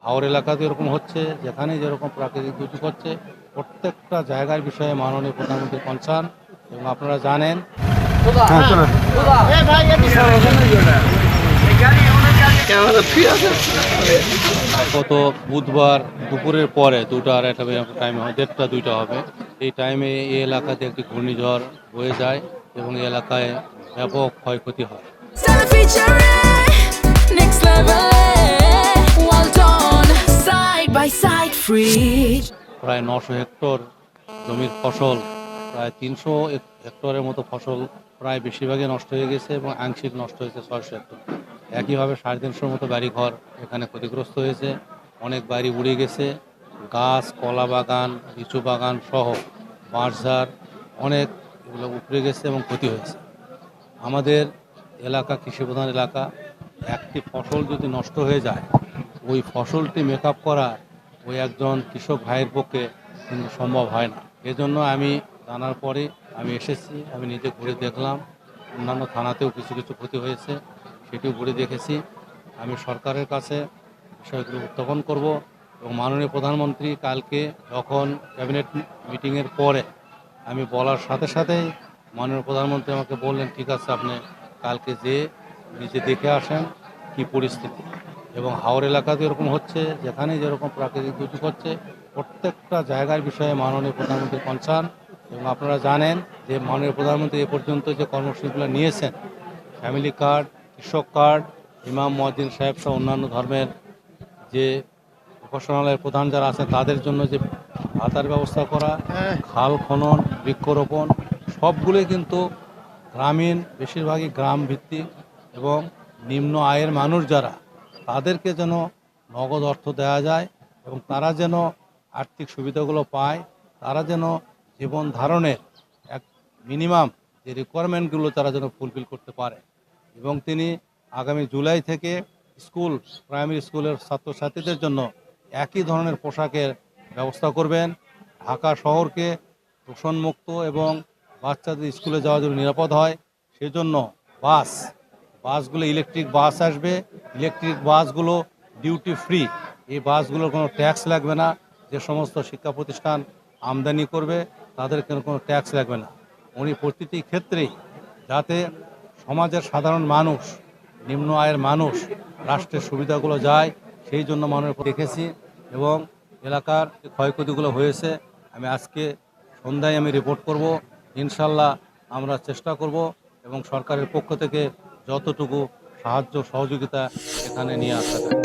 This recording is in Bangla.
হাওর এলাকাতে এরকম হচ্ছে, যেখানে যেরকম প্রাকৃতিক দুর্যোগ হচ্ছে, প্রত্যেকটা জায়গার বিষয়ে মাননীয় প্রধানমন্ত্রী কনসার্ন। এবং আপনারা জানেন গত বুধবার দুপুরের পরে 2টা 2:30 টাইমে, 1:30 2টা হবে, এই টাইমে এই এলাকাতে একটি ঘূর্ণিঝড় বয়ে যায় এবং এই এলাকায় ব্যাপক ক্ষয়ক্ষতি হয়। প্রায় 900 হেক্টর জমির ফসল, প্রায় 300 হেক্টরের মতো ফসল প্রায় বেশিরভাগই নষ্ট হয়ে গেছে এবং আংশিক নষ্ট হয়েছে 600 হেক্টর। একইভাবে 350 মতো বাড়িঘর এখানে ক্ষতিগ্রস্ত হয়েছে, অনেক বাড়ি উড়ে গেছে, গাছ, কলা বাগান, লিচু বাগান সহ বাঁশঝাড় অনেক এগুলো উপড়ে গেছে এবং ক্ষতি হয়েছে। আমাদের এলাকা কৃষিপ্রধান এলাকা, একটি ফসল যদি নষ্ট হয়ে যায় ওই ফসলটি মেকআপ করা ওই একজন কৃষক ভাইয়ের পক্ষে কিন্তু সম্ভব হয় না। এজন্য আমি জানার পরে আমি এসেছি, আমি নিজে ঘুরে দেখলাম, অন্যান্য থানাতেও কিছু কিছু ক্ষতি হয়েছে সেটিও ঘুরে দেখেছি। আমি সরকারের কাছে বিষয়গুলো উত্থাপন করব এবং মাননীয় প্রধানমন্ত্রী কালকে যখন ক্যাবিনেট মিটিংয়ের পরে আমি বলার সাথে সাথেই মাননীয় প্রধানমন্ত্রী আমাকে বললেন, ঠিক আছে আপনি কালকে যেয়ে নিজে দেখে আসেন কি পরিস্থিতি। এবং হাওর এলাকাতে এরকম হচ্ছে, যেখানে যেরকম প্রাকৃতিক দুর্যোগ হচ্ছে, প্রত্যেকটা জায়গার বিষয়ে মাননীয় প্রধানমন্ত্রী কনসার্ন। এবং আপনারা জানেন যে মাননীয় প্রধানমন্ত্রী এ পর্যন্ত যে কর্মসূচিগুলো নিয়েছেন, ফ্যামিলি কার্ড, কৃষক কার্ড, ইমাম মুয়াজ্জিন সাহেব সহ অন্যান্য ধর্মের যে উপাসনালয়ের প্রধান যারা আছেন তাদের জন্য যে ভাতার ব্যবস্থা করা, খাল খনন, বৃক্ষরোপণ সবগুলোই কিন্তু গ্রামীণ, বেশিরভাগই গ্রাম ভিত্তিক এবং নিম্ন আয়ের মানুষ যারা, তাদেরকে যেন নগদ অর্থ দেওয়া যায় এবং তারা যেন আর্থিক সুবিধাগুলো পায়, তারা যেন জীবন ধারণের এক মিনিমাম যে রিকোয়ারমেন্টগুলো তারা যেন ফুলফিল করতে পারে। এবং তিনি আগামী জুলাই থেকে স্কুল, প্রাইমারি স্কুলের ছাত্রছাত্রীদের জন্য একই ধরনের পোশাকের ব্যবস্থা করবেন। ঢাকা শহরকে দূষণমুক্ত এবং বাচ্চাদের স্কুলে যাওয়া যদি নিরাপদ হয় সেজন্য বাসগুলো ইলেকট্রিক বাস আসবে। ইলেকট্রিক বাসগুলো ডিউটি ফ্রি, এই বাসগুলোর কোনো ট্যাক্স লাগবে না। যে সমস্ত শিক্ষা প্রতিষ্ঠান আমদানি করবে তাদের কোনো ট্যাক্স লাগবে না। উনি প্রতিটি ক্ষেত্রেই যাতে সমাজের সাধারণ মানুষ, নিম্ন আয়ের মানুষ রাষ্ট্রের সুবিধাগুলো যায় সেই জন্য মানুষ দেখেছি। এবং এলাকার যে ক্ষয়ক্ষতিগুলো হয়েছে আমি আজকে সন্ধ্যায় আমি রিপোর্ট করব। ইনশাল্লাহ আমরা চেষ্টা করব এবং সরকারের পক্ষ থেকে যতটুকু সাহায্য সহযোগিতা এখানে নিয়ে আসা যায়।